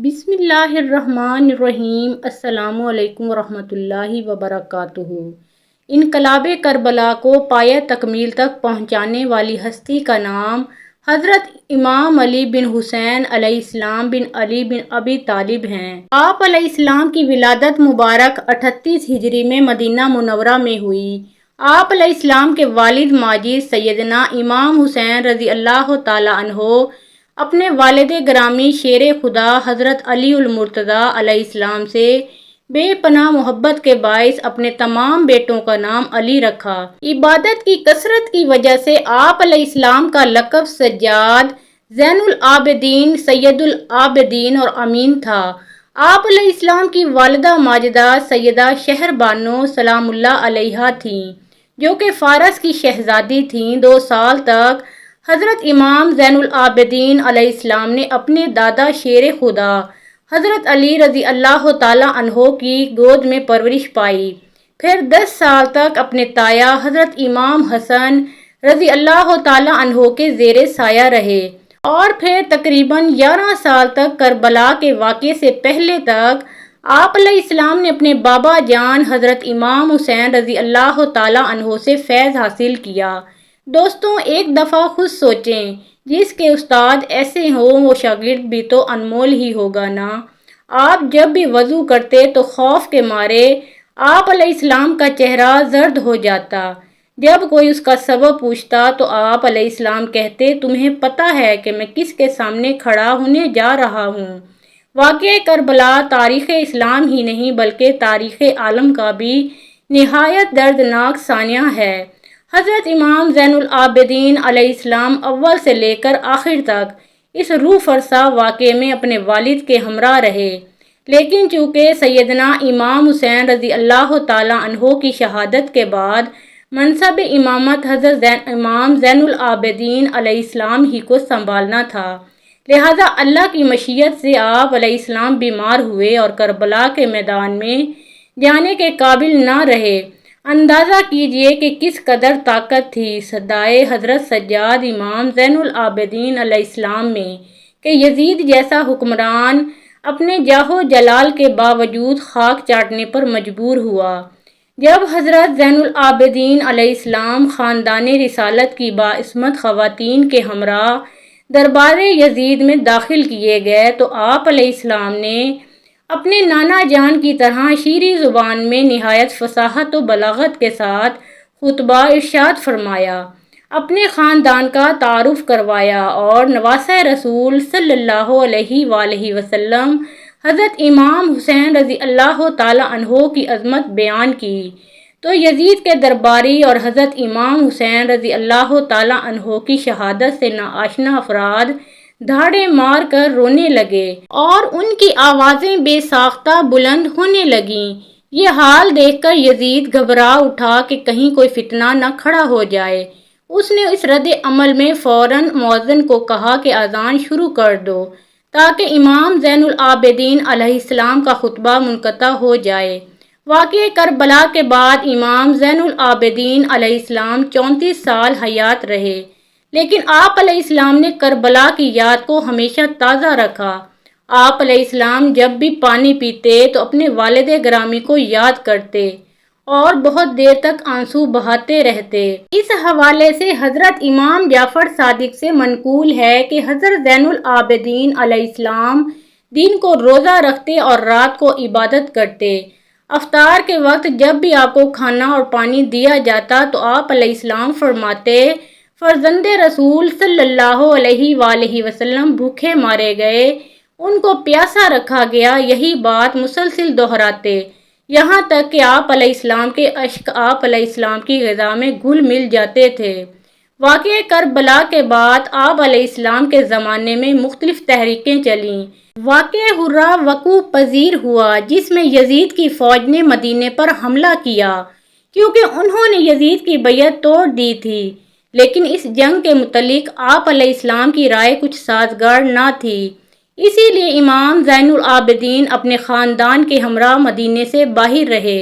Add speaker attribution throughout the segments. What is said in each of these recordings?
Speaker 1: بسم اللہ الرحمن الرحیم۔ السلام علیکم ورحمۃ اللہ وبرکاتہ۔ انقلاب کربلا کو پایہ تکمیل تک پہنچانے والی ہستی کا نام حضرت امام علی بن حسین علیہ السلام بن علی بن ابی طالب ہیں۔ آپ علیہ السلام کی ولادت مبارک 38 ہجری میں مدینہ منورہ میں ہوئی۔ آپ علیہ السلام کے والد ماجد سیدنا امام حسین رضی اللہ تعالیٰ عنہ اپنے والد گرامی شیر خدا حضرت علی المرتضیٰ علیہ السلام سے بے پناہ محبت کے باعث اپنے تمام بیٹوں کا نام علی رکھا۔ عبادت کی کثرت کی وجہ سے آپ علیہ السلام کا لقب سجاد، زین العابدین، سید العابدین اور امین تھا۔ آپ علیہ السلام کی والدہ ماجدہ سیدہ شہر بانو سلام اللہ علیہا تھیں، جو کہ فارس کی شہزادی تھیں۔ 2 سال تک حضرت امام زین العابدین علیہ السلام نے اپنے دادا شیر خدا حضرت علی رضی اللہ تعالیٰ عنہ کی گود میں پرورش پائی۔ پھر 10 سال تک اپنے تایا حضرت امام حسن رضی اللہ تعالیٰ عنہ کے زیر سایہ رہے، اور پھر تقریباً 11 سال تک کربلا کے واقعے سے پہلے تک آپ علیہ السلام نے اپنے بابا جان حضرت امام حسین رضی اللہ تعالیٰ عنہ سے فیض حاصل کیا۔ دوستوں، ایک دفعہ خود سوچیں، جس کے استاد ایسے ہوں وہ شاگرد بھی تو انمول ہی ہوگا نا۔ آپ جب بھی وضو کرتے تو خوف کے مارے آپ علیہ السلام کا چہرہ زرد ہو جاتا۔ جب کوئی اس کا سبب پوچھتا تو آپ علیہ السلام کہتے، تمہیں پتہ ہے کہ میں کس کے سامنے کھڑا ہونے جا رہا ہوں؟ واقعہ کربلا تاریخ اسلام ہی نہیں بلکہ تاریخ عالم کا بھی نہایت دردناک سانحہ ہے۔ حضرت امام زین العابدین علیہ السلام اول سے لے کر آخر تک اس روح فرسا واقعے میں اپنے والد کے ہمراہ رہے، لیکن چونکہ سیدنا امام حسین رضی اللہ تعالیٰ عنہ کی شہادت کے بعد منصب امامت حضرت امام زین العابدین علیہ السلام ہی کو سنبھالنا تھا، لہذا اللہ کی مشیت سے آپ علیہ السلام بیمار ہوئے اور کربلا کے میدان میں جانے کے قابل نہ رہے۔ اندازہ کیجئے کہ کس قدر طاقت تھی صدائے حضرت سجاد امام زین العابدین علیہ السلام میں کہ یزید جیسا حکمران اپنے جاہ و جلال کے باوجود خاک چاٹنے پر مجبور ہوا۔ جب حضرت زین العابدین علیہ السلام خاندان رسالت کی باعصمت خواتین کے ہمراہ دربار یزید میں داخل کیے گئے تو آپ علیہ السلام نے اپنے نانا جان کی طرح شیریں زبان میں نہایت فصاحت و بلاغت کے ساتھ خطبہ ارشاد فرمایا، اپنے خاندان کا تعارف کروایا اور نواسہ رسول صلی اللہ علیہ وآلہ وسلم حضرت امام حسین رضی اللہ تعالیٰ عنہ کی عظمت بیان کی تو یزید کے درباری اور حضرت امام حسین رضی اللہ تعالیٰ عنہ کی شہادت سے ناآشنا افراد دھاڑے مار کر رونے لگے اور ان کی آوازیں بے ساختہ بلند ہونے لگیں۔ یہ حال دیکھ کر یزید گھبرا اٹھا کہ کہیں کوئی فتنہ نہ کھڑا ہو جائے۔ اس نے اس رد عمل میں فوراً مؤذن کو کہا کہ اذان شروع کر دو تاکہ امام زین العابدین علیہ السلام کا خطبہ منقطع ہو جائے۔ واقعہ کربلا کے بعد امام زین العابدین علیہ السلام 34 سال حیات رہے، لیکن آپ علیہ السلام نے کربلا کی یاد کو ہمیشہ تازہ رکھا۔ آپ علیہ السلام جب بھی پانی پیتے تو اپنے والد گرامی کو یاد کرتے اور بہت دیر تک آنسو بہاتے رہتے۔ اس حوالے سے حضرت امام جعفر صادق سے منقول ہے کہ حضرت زین العابدین علیہ السلام دن کو روزہ رکھتے اور رات کو عبادت کرتے۔ افطار کے وقت جب بھی آپ کو کھانا اور پانی دیا جاتا تو آپ علیہ السلام فرماتے، فرزند رسول صلی اللہ علیہ وآلہ وسلم بھوکے مارے گئے، ان کو پیاسا رکھا گیا۔ یہی بات مسلسل دہراتے یہاں تک کہ آپ علیہ السلام کے اشک آپ علیہ السلام کی غذا میں گھل مل جاتے تھے۔ واقعہ کربلا کے بعد آپ علیہ السلام کے زمانے میں مختلف تحریکیں چلیں۔ واقعہ حرہ وقوع پذیر ہوا جس میں یزید کی فوج نے مدینے پر حملہ کیا کیونکہ انہوں نے یزید کی بیعت توڑ دی تھی، لیکن اس جنگ کے متعلق آپ علیہ السلام کی رائے کچھ سازگار نہ تھی، اسی لیے امام زین العابدین اپنے خاندان کے ہمراہ مدینے سے باہر رہے۔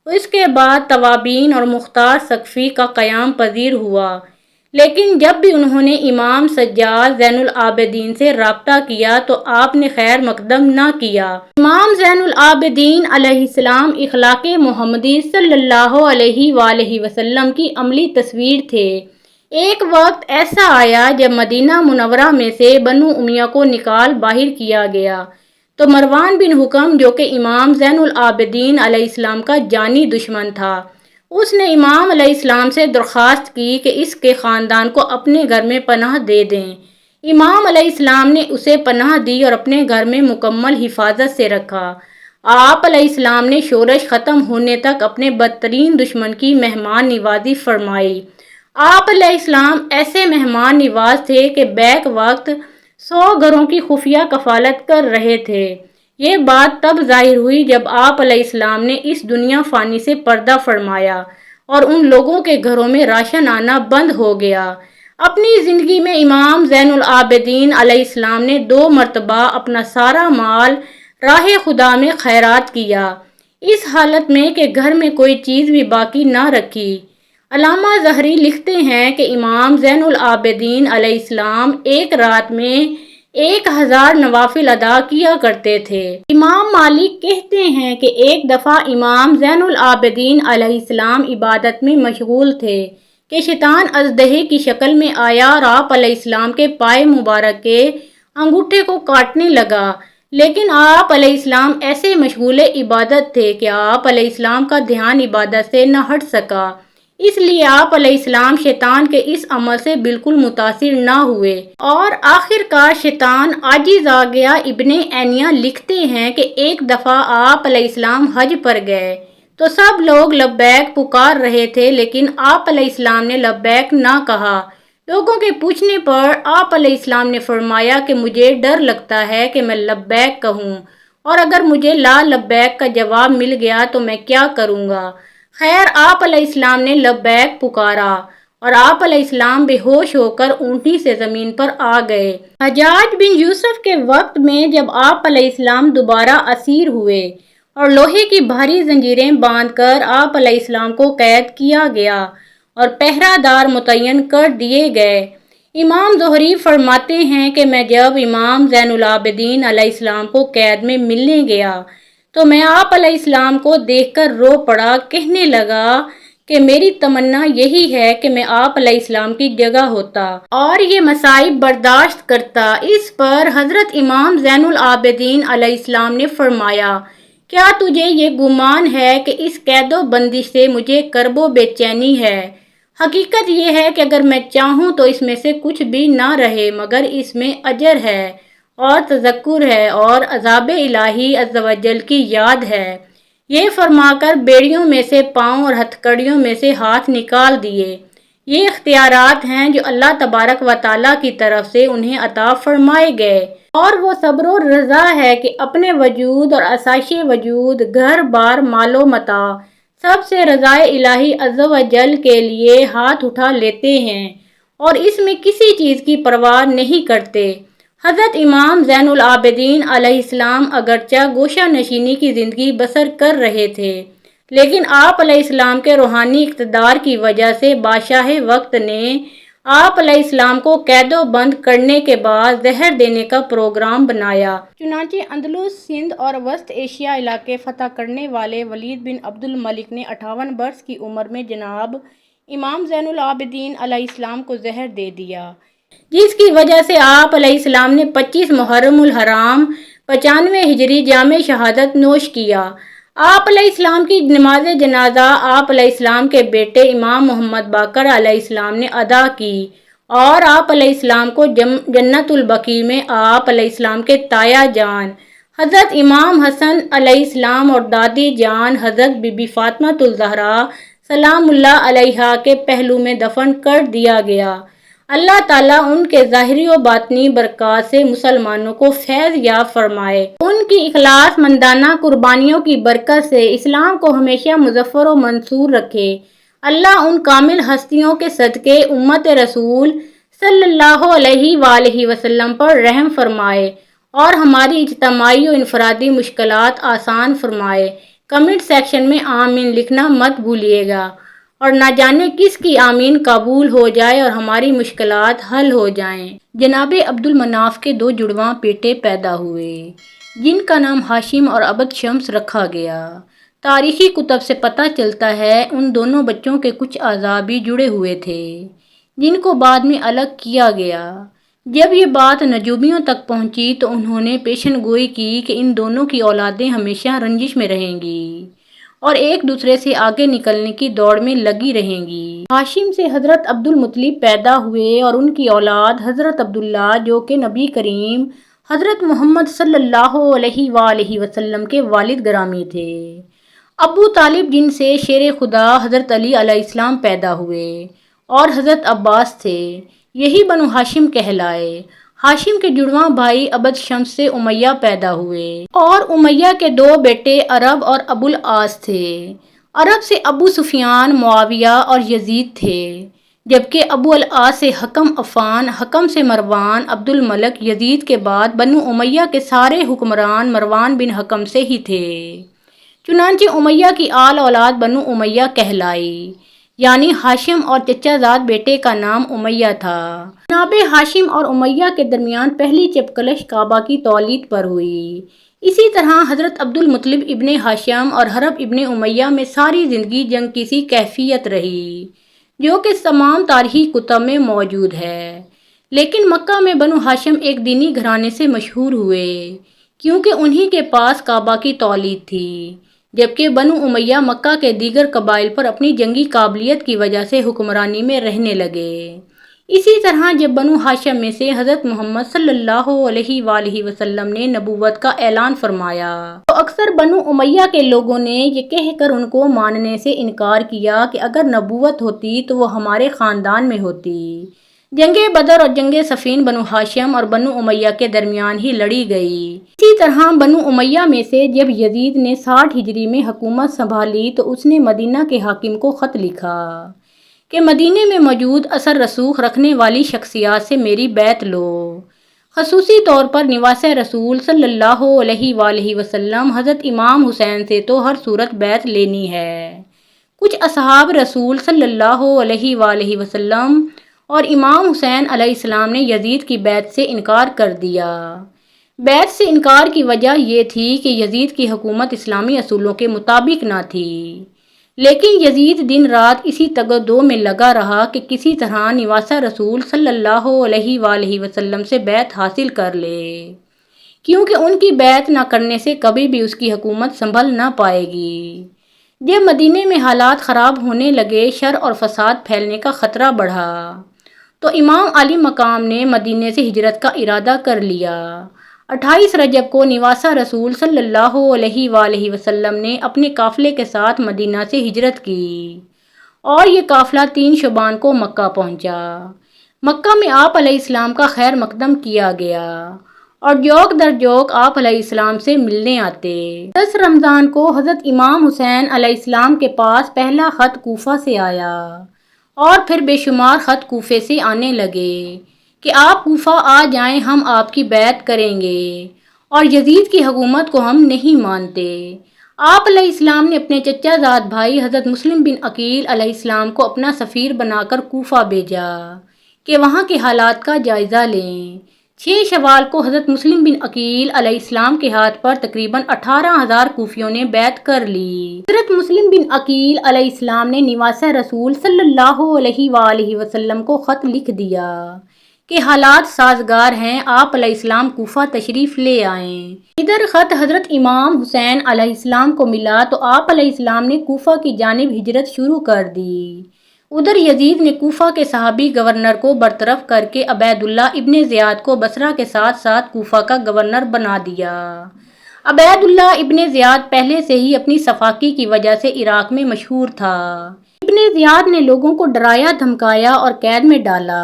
Speaker 1: اس کے بعد توابین اور مختار ثقفی کا قیام پذیر ہوا، لیکن جب بھی انہوں نے امام سجاد زین العابدین سے رابطہ کیا تو آپ نے خیر مقدم نہ کیا۔ امام زین العابدین علیہ السلام اخلاق محمدی صلی اللہ علیہ وآلہ وسلم کی عملی تصویر تھے۔ ایک وقت ایسا آیا جب مدینہ منورہ میں سے بنو امیہ کو نکال باہر کیا گیا تو مروان بن حکم جو کہ امام زین العابدین علیہ السلام کا جانی دشمن تھا، اس نے امام علیہ السلام سے درخواست کی کہ اس کے خاندان کو اپنے گھر میں پناہ دے دیں۔ امام علیہ السلام نے اسے پناہ دی اور اپنے گھر میں مکمل حفاظت سے رکھا۔ آپ علیہ السلام نے شورش ختم ہونے تک اپنے بدترین دشمن کی مہمان نوازی فرمائی۔ آپ علیہ السلام ایسے مہمان نواز تھے کہ بیک وقت 100 گھروں کی خفیہ کفالت کر رہے تھے۔ یہ بات تب ظاہر ہوئی جب آپ علیہ السلام نے اس دنیا فانی سے پردہ فرمایا اور ان لوگوں کے گھروں میں راشن آنا بند ہو گیا۔ اپنی زندگی میں امام زین العابدین علیہ السلام نے 2 مرتبہ اپنا سارا مال راہ خدا میں خیرات کیا، اس حالت میں کہ گھر میں کوئی چیز بھی باقی نہ رکھی۔ علامہ ظہری لکھتے ہیں کہ امام زین العابدین علیہ السلام ایک رات میں 1000 نوافل ادا کیا کرتے تھے۔ امام مالک کہتے ہیں کہ ایک دفعہ امام زین العابدین علیہ السلام عبادت میں مشغول تھے کہ شیطان اژدہے کی شکل میں آیا اور آپ علیہ السلام کے پائے مبارک کے انگوٹھے کو کاٹنے لگا، لیکن آپ علیہ السلام ایسے مشغول عبادت تھے کہ آپ علیہ السلام کا دھیان عبادت سے نہ ہٹ سکا، اس لیے آپ علیہ السلام شیطان کے اس عمل سے بالکل متاثر نہ ہوئے اور آخر کار شیطان عاجز آ گیا۔ ابن عینیہ لکھتے ہیں کہ ایک دفعہ آپ علیہ السلام حج پر گئے تو سب لوگ لبیک پکار رہے تھے، لیکن آپ علیہ السلام نے لبیک نہ کہا۔ لوگوں کے پوچھنے پر آپ علیہ السلام نے فرمایا کہ مجھے ڈر لگتا ہے کہ میں لبیک کہوں، اور اگر مجھے لا لبیک کا جواب مل گیا تو میں کیا کروں گا؟ خیر، آپ علیہ السلام نے لبیک پکارا اور آپ علیہ السلام بے ہوش ہو کر اونٹنی سے زمین پر آ گئے۔ حجاج بن یوسف کے وقت میں جب آپ علیہ السلام دوبارہ اسیر ہوئے اور لوہے کی بھاری زنجیریں باندھ کر آپ علیہ السلام کو قید کیا گیا اور پہرہ دار متعین کر دیے گئے، امام زہری فرماتے ہیں کہ میں جب امام زین العابدین علیہ السلام کو قید میں ملنے گیا تو میں آپ علیہ السلام کو دیکھ کر رو پڑا، کہنے لگا کہ میری تمنا یہی ہے کہ میں آپ علیہ السلام کی جگہ ہوتا اور یہ مصائب برداشت کرتا۔ اس پر حضرت امام زین العابدین علیہ السلام نے فرمایا، کیا تجھے یہ گمان ہے کہ اس قید و بندش سے مجھے کرب و بے چینی ہے؟ حقیقت یہ ہے کہ اگر میں چاہوں تو اس میں سے کچھ بھی نہ رہے مگر اس میں اجر ہے اور تذکر ہے اور عذاب الہی عز و جل کی یاد ہے۔ یہ فرما کر بیڑیوں میں سے پاؤں اور ہتھ کڑیوں میں سے ہاتھ نکال دیے۔ یہ اختیارات ہیں جو اللہ تبارک و تعالیٰ کی طرف سے انہیں عطا فرمائے گئے، اور وہ صبر و رضا ہے کہ اپنے وجود اور آسائش وجود، گھر بار، مال و متاع سب سے رضائے الہی عز و جل کے لیے ہاتھ اٹھا لیتے ہیں اور اس میں کسی چیز کی پرواہ نہیں کرتے۔ حضرت امام زین العابدین علیہ السلام اگرچہ گوشہ نشینی کی زندگی بسر کر رہے تھے، لیکن آپ علیہ السلام کے روحانی اقتدار کی وجہ سے بادشاہ وقت نے آپ علیہ السلام کو قید و بند کرنے کے بعد زہر دینے کا پروگرام بنایا۔ چنانچہ اندلس، سندھ اور وسط ایشیا علاقے فتح کرنے والے ولید بن عبد الملک نے 58 برس کی عمر میں جناب امام زین العابدین علیہ السلام کو زہر دے دیا، جس کی وجہ سے آپ علیہ السلام نے 25 محرم الحرام 95 ہجری جامع شہادت نوش کیا۔ آپ علیہ السلام کی نماز جنازہ آپ علیہ السلام کے بیٹے امام محمد باقر علیہ السلام نے ادا کی اور آپ علیہ السلام کو جنت البقیع میں آپ علیہ السلام کے تایا جان حضرت امام حسن علیہ السلام اور دادی جان حضرت بی بی فاطمہ الزہرا سلام اللہ علیہا کے پہلو میں دفن کر دیا گیا۔ اللہ تعالیٰ ان کے ظاہری و باطنی برکات سے مسلمانوں کو فیض یاب فرمائے، ان کی اخلاص مندانہ قربانیوں کی برکت سے اسلام کو ہمیشہ مظفر و منصور رکھے۔ اللہ ان کامل ہستیوں کے صدقے امت رسول صلی اللہ علیہ وآلہ وسلم پر رحم فرمائے اور ہماری اجتماعی و انفرادی مشکلات آسان فرمائے۔ کمنٹ سیکشن میں آمین لکھنا مت بھولیے گا۔ اور نہ جانے کس کی آمین قبول ہو جائے اور ہماری مشکلات حل ہو جائیں۔ جناب عبد المناف کے 2 جڑواں بیٹے پیدا ہوئے جن کا نام ہاشم اور عبد شمس رکھا گیا۔ تاریخی کتب سے پتہ چلتا ہے ان دونوں بچوں کے کچھ اعضاء بھی جڑے ہوئے تھے جن کو بعد میں الگ کیا گیا۔ جب یہ بات نجومیوں تک پہنچی تو انہوں نے پیشن گوئی کی کہ ان دونوں کی اولادیں ہمیشہ رنجش میں رہیں گی اور ایک دوسرے سے آگے نکلنے کی دوڑ میں لگی رہیں گی۔ ہاشم سے حضرت عبد المطلب پیدا ہوئے اور ان کی اولاد حضرت عبداللہ جو کہ نبی کریم حضرت محمد صلی اللہ علیہ وآلہ وسلم کے والد گرامی تھے۔ ابو طالب جن سے شیر خدا حضرت علی علیہ السلام پیدا ہوئے اور حضرت عباس تھے، یہی بنو ہاشم کہلائے۔ ہاشم کے جڑواں بھائی عبد شمس سے امیہ پیدا ہوئے اور امیہ کے 2 بیٹے عرب اور ابو العاص تھے۔ عرب سے ابو سفیان، معاویہ اور یزید تھے، جبکہ ابو العاص سے حکم عفان، حکم سے مروان، عبد الملک، یزید کے بعد بنو امیہ کے سارے حکمران مروان بن حکم سے ہی تھے۔ چنانچہ امیہ کی آل اولاد بنو امیہ کہلائی، یعنی ہاشم اور چچا زاد بیٹے کا نام امیہ تھا۔ جناب ہاشم اور امیہ کے درمیان پہلی چپکلش کعبہ کی تولید پر ہوئی۔ اسی طرح حضرت عبد المطلب ابن ہاشم اور حرب ابن امیہ میں ساری زندگی جنگ کی سی کیفیت رہی جو کہ تمام تاریخی کتب میں موجود ہے۔ لیکن مکہ میں بنو ہاشم ایک دینی گھرانے سے مشہور ہوئے کیونکہ انہی کے پاس کعبہ کی تولید تھی، جبکہ بنو امیہ مکہ کے دیگر قبائل پر اپنی جنگی قابلیت کی وجہ سے حکمرانی میں رہنے لگے۔ اسی طرح جب بنو ہاشم میں سے حضرت محمد صلی اللہ علیہ وآلہ وسلم نے نبوت کا اعلان فرمایا تو اکثر بنو امیہ کے لوگوں نے یہ کہہ کر ان کو ماننے سے انکار کیا کہ اگر نبوت ہوتی تو وہ ہمارے خاندان میں ہوتی۔ جنگ بدر اور جنگ صفین بنو ہاشم اور بنو امیہ کے درمیان ہی لڑی گئی۔ اسی طرح بنو امیہ میں سے جب یزید نے 60 ہجری میں حکومت سنبھالی تو اس نے مدینہ کے حاکم کو خط لکھا کہ مدینے میں موجود اثر رسوخ رکھنے والی شخصیات سے میری بیعت لو، خصوصی طور پر نواس رسول صلی اللہ علیہ وآلہ وسلم حضرت امام حسین سے تو ہر صورت بیعت لینی ہے۔ کچھ اصحاب رسول صلی اللہ علیہ وآلہ وسلم اور امام حسین علیہ السلام نے یزید کی بیعت سے انکار کر دیا۔ بیعت سے انکار کی وجہ یہ تھی کہ یزید کی حکومت اسلامی اصولوں کے مطابق نہ تھی، لیکن یزید دن رات اسی تگدو میں لگا رہا کہ کسی طرح نواس رسول صلی اللہ علیہ وآلہ وسلم سے بیعت حاصل کر لے، کیونکہ ان کی بیعت نہ کرنے سے کبھی بھی اس کی حکومت سنبھل نہ پائے گی۔ جب مدینے میں حالات خراب ہونے لگے، شر اور فساد پھیلنے کا خطرہ بڑھا، تو امام علی مقام نے مدینے سے ہجرت کا ارادہ کر لیا۔ 28 رجب کو نواس رسول صلی اللہ علیہ وآلہ وسلم نے اپنے قافلے کے ساتھ مدینہ سے ہجرت کی اور یہ قافلہ 3 شعبان کو مکہ پہنچا۔ مکہ میں آپ علیہ السلام کا خیر مقدم کیا گیا اور جوک در جوک آپ علیہ السلام سے ملنے آتے۔ 10 رمضان کو حضرت امام حسین علیہ السلام کے پاس پہلا خط کوفہ سے آیا اور پھر بے شمار خط کوفے سے آنے لگے کہ آپ کوفہ آ جائیں، ہم آپ کی بیعت کریں گے اور یزید کی حکومت کو ہم نہیں مانتے۔ آپ علیہ السلام نے اپنے چچا زاد بھائی حضرت مسلم بن عقیل علیہ السلام کو اپنا سفیر بنا کر کوفہ بھیجا کہ وہاں کے حالات کا جائزہ لیں۔ 6 شوال کو حضرت مسلم بن عقیل علیہ السلام کے ہاتھ پر تقریباً 18,000 کوفیوں نے بیعت کر لی۔ حضرت مسلم بن عقیل علیہ السلام نے نواس رسول صلی اللہ علیہ وآلہ وسلم کو خط لکھ دیا کہ حالات سازگار ہیں، آپ علیہ السلام کوفہ تشریف لے آئیں۔ ادھر خط حضرت امام حسین علیہ السلام کو ملا تو آپ علیہ السلام نے کوفہ کی جانب ہجرت شروع کر دی۔ ادھر یزید نے کوفہ کے صحابی گورنر کو برطرف کر کے عبید اللہ ابن زیاد کو بصرہ کے ساتھ ساتھ کوفہ کا گورنر بنا دیا۔ عبید اللہ ابن زیاد پہلے سے ہی اپنی صفاکی کی وجہ سے عراق میں مشہور تھا۔ ابن زیاد نے لوگوں کو ڈرایا دھمکایا اور قید میں ڈالا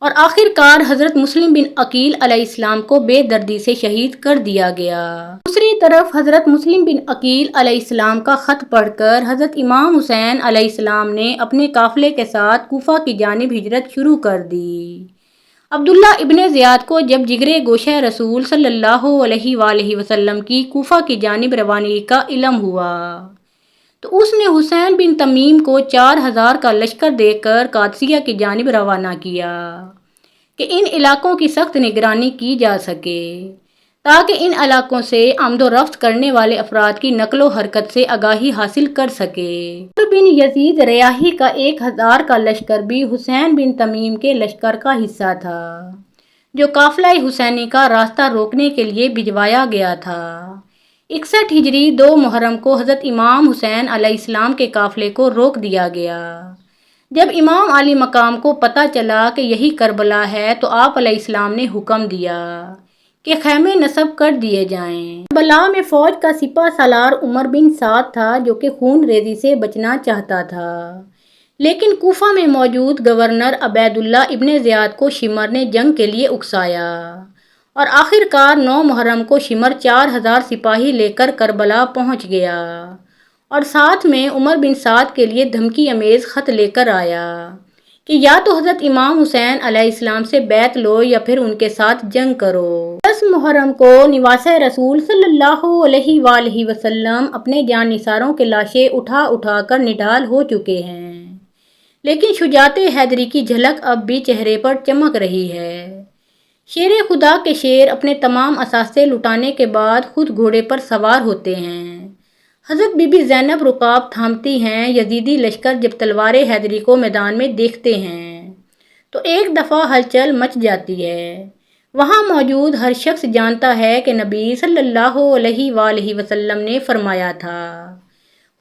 Speaker 1: اور آخر کار حضرت مسلم بن عقیل علیہ السلام کو بے دردی سے شہید کر دیا گیا۔ دوسری طرف حضرت مسلم بن عقیل علیہ السلام کا خط پڑھ کر حضرت امام حسین علیہ السلام نے اپنے قافلے کے ساتھ کوفہ کی جانب ہجرت شروع کر دی۔ عبداللہ ابن زیاد کو جب جگرے گوشہ رسول صلی اللہ علیہ وآلہ وسلم کی کوفہ کی جانب روانگی کا علم ہوا تو اس نے حسین بن تمیم کو 4000 کا لشکر دے کر قادسیہ کی جانب روانہ کیا کہ ان علاقوں کی سخت نگرانی کی جا سکے تاکہ ان علاقوں سے آمد و رفت کرنے والے افراد کی نقل و حرکت سے آگاہی حاصل کر سکے۔ عمر بن یزید ریاحی کا 1000 کا لشکر بھی حسین بن تمیم کے لشکر کا حصہ تھا جو قافلہ حسینی کا راستہ روکنے کے لیے بھجوایا گیا تھا۔ 61 ہجری 2 محرم کو حضرت امام حسین علیہ السلام کے قافلے کو روک دیا گیا۔ جب امام علی مقام کو پتہ چلا کہ یہی کربلا ہے تو آپ علیہ السلام نے حکم دیا کہ خیمے نصب کر دیے جائیں۔ کربلا میں فوج کا سپہ سالار عمر بن سعد تھا جو کہ خون ریزی سے بچنا چاہتا تھا، لیکن کوفہ میں موجود گورنر عبید اللہ ابن زیاد کو شمر نے جنگ کے لیے اکسایا اور آخر کار 9 محرم کو شمر 4000 سپاہی لے کر کربلا پہنچ گیا اور ساتھ میں عمر بن سعد کے لیے دھمکی امیز خط لے کر آیا کہ یا تو حضرت امام حسین علیہ السلام سے بیعت لو یا پھر ان کے ساتھ جنگ کرو۔ 10 محرم کو نواسہ رسول صلی اللہ علیہ وآلہ وسلم اپنے جان نثاروں کے لاشیں اٹھا اٹھا کر نڈھال ہو چکے ہیں، لیکن شجاعت حیدری کی جھلک اب بھی چہرے پر چمک رہی ہے۔ شیر خدا کے شیر اپنے تمام اثاثے لٹانے کے بعد خود گھوڑے پر سوار ہوتے ہیں۔ حضرت بی بی زینب رکاب تھامتی ہیں۔ یزیدی لشکر جب تلوار حیدری کو میدان میں دیکھتے ہیں تو ایک دفعہ ہلچل مچ جاتی ہے۔ وہاں موجود ہر شخص جانتا ہے کہ نبی صلی اللہ علیہ وآلہ وسلم نے فرمایا تھا،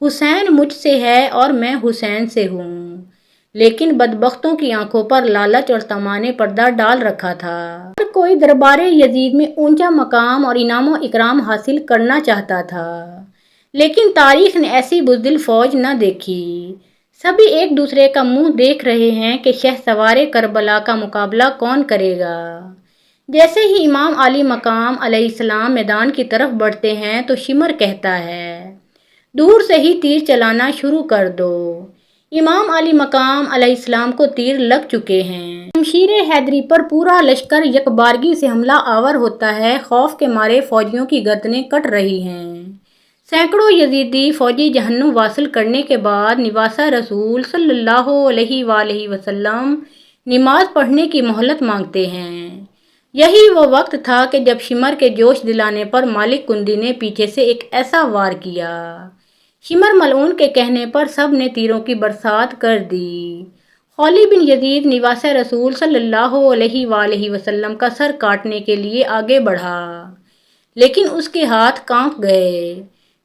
Speaker 1: حسین مجھ سے ہے اور میں حسین سے ہوں، لیکن بدبختوں کی آنکھوں پر لالچ اور طمع نے پردہ ڈال رکھا تھا۔ ہر کوئی دربار یزید میں اونچا مقام اور انعام و اکرام حاصل کرنا چاہتا تھا، لیکن تاریخ نے ایسی بزدل فوج نہ دیکھی۔ سبھی ایک دوسرے کا منہ دیکھ رہے ہیں کہ شہسوار کربلا کا مقابلہ کون کرے گا۔ جیسے ہی امام علی مقام علیہ السلام میدان کی طرف بڑھتے ہیں تو شمر کہتا ہے، دور سے ہی تیر چلانا شروع کر دو۔ امام علی مقام علیہ السلام کو تیر لگ چکے ہیں۔ شمشیر حیدری پر پورا لشکر یکبارگی سے حملہ آور ہوتا ہے۔ خوف کے مارے فوجیوں کی گردنیں کٹ رہی ہیں۔ سینکڑوں یزیدی فوجی جہنم واصل کرنے کے بعد نواسہ رسول صلی اللہ علیہ وآلہ وسلم نماز پڑھنے کی مہلت مانگتے ہیں۔ یہی وہ وقت تھا کہ جب شمر کے جوش دلانے پر مالک کندی نے پیچھے سے ایک ایسا وار کیا، شمر ملعون کے کہنے پر سب نے تیروں کی برسات کر دی۔ خولی بن یزید نواسہ رسول صلی اللہ علیہ وآلہ وسلم کا سر کاٹنے کے لیے آگے بڑھا، لیکن اس کے ہاتھ کانپ گئے۔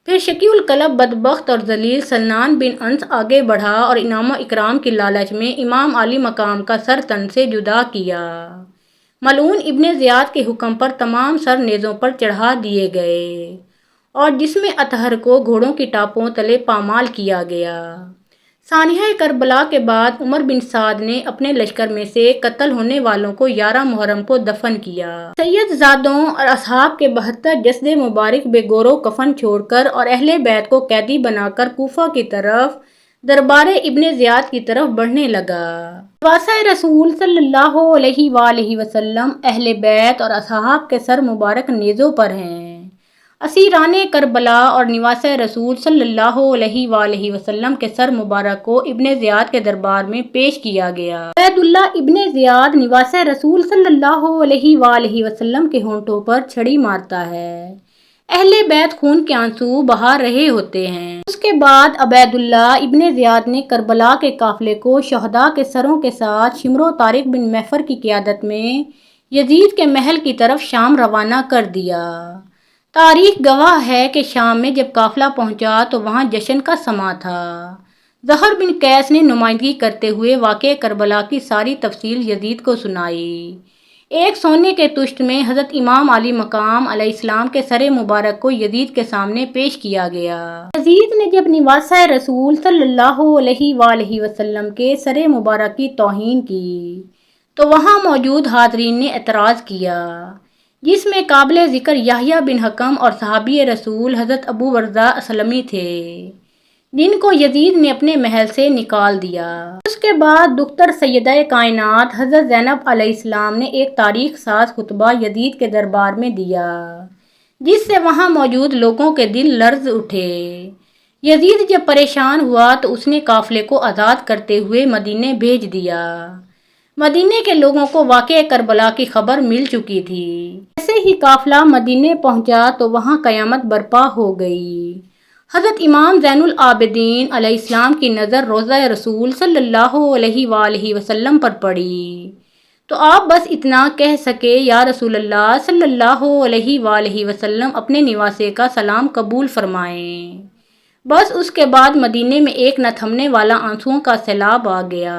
Speaker 1: پھر شقی القلب بدبخت اور ذلیل سنان بن انس آگے بڑھا اور انعام و اکرام کی لالچ میں امام علی مقام کا سر تن سے جدا کیا۔ ملعون ابن زیاد کے حکم پر تمام سر نیزوں پر چڑھا دیے گئے اور جسم اطہر کو گھوڑوں کی ٹاپوں تلے پامال کیا گیا۔ سانحہ کربلا کے بعد عمر بن سعد نے اپنے لشکر میں سے قتل ہونے والوں کو 11 محرم کو دفن کیا۔ سید زادوں اور اصحاب کے 72 جسد مبارک بے گور و کفن چھوڑ کر اور اہل بیت کو قیدی بنا کر کوفہ کی طرف دربار ابن زیاد کی طرف بڑھنے لگا۔ نواسہ رسول صلی اللہ علیہ وآلہ وسلم اہل بیت اور اصحاب کے سر مبارک نیزوں پر ہیں۔ اسیران کربلا اور نواسہ رسول صلی اللہ علیہ وآلہ وسلم کے سر مبارک کو ابن زیاد کے دربار میں پیش کیا گیا۔ عبید اللہ ابن زیاد نواسہ رسول صلی اللہ علیہ وآلہ وسلم کے ہونٹوں پر چھڑی مارتا ہے۔ اہل بیت خون کے آنسو بہا رہے ہوتے ہیں۔ اس کے بعد عبید اللہ ابن زیاد نے کربلا کے قافلے کو شہداء کے سروں کے ساتھ شمر و طارق بن محفر کی قیادت میں یزید کے محل کی طرف شام روانہ کر دیا۔ تاریخ گواہ ہے کہ شام میں جب قافلہ پہنچا تو وہاں جشن کا سماں تھا۔ زہر بن قیس نے نمائندگی کرتے ہوئے واقعہ کربلا کی ساری تفصیل یزید کو سنائی۔ ایک سونے کے تشت میں حضرت امام علی مقام علیہ السلام کے سر مبارک کو یزید کے سامنے پیش کیا گیا۔ یزید نے جب نواسہ رسول صلی اللہ علیہ وآلہ وسلم کے سر مبارک کی توہین کی تو وہاں موجود حاضرین نے اعتراض کیا، جس میں قابل ذکر یحییٰ بن حکم اور صحابی رسول حضرت ابو برزہ اسلمی تھے، جن کو یزید نے اپنے محل سے نکال دیا۔ اس کے بعد دختر سیدہ کائنات حضرت زینب علیہ السلام نے ایک تاریخ ساز خطبہ یزید کے دربار میں دیا، جس سے وہاں موجود لوگوں کے دل لرز اٹھے۔ یزید جب پریشان ہوا تو اس نے قافلے کو آزاد کرتے ہوئے مدینے بھیج دیا۔ مدینے کے لوگوں کو واقعہ کربلا کی خبر مل چکی تھی۔ جیسے ہی قافلہ مدینے پہنچا تو وہاں قیامت برپا ہو گئی۔ حضرت امام زین العابدین علیہ السلام کی نظر روضہ رسول صلی اللہ علیہ وآلہ وسلم پر پڑی تو آپ بس اتنا کہہ سکے، یا رسول اللہ صلی اللہ علیہ وآلہ وسلم اپنے نواسے کا سلام قبول فرمائیں۔ بس اس کے بعد مدینے میں ایک نہ تھمنے والا آنسوؤں کا سیلاب آ گیا۔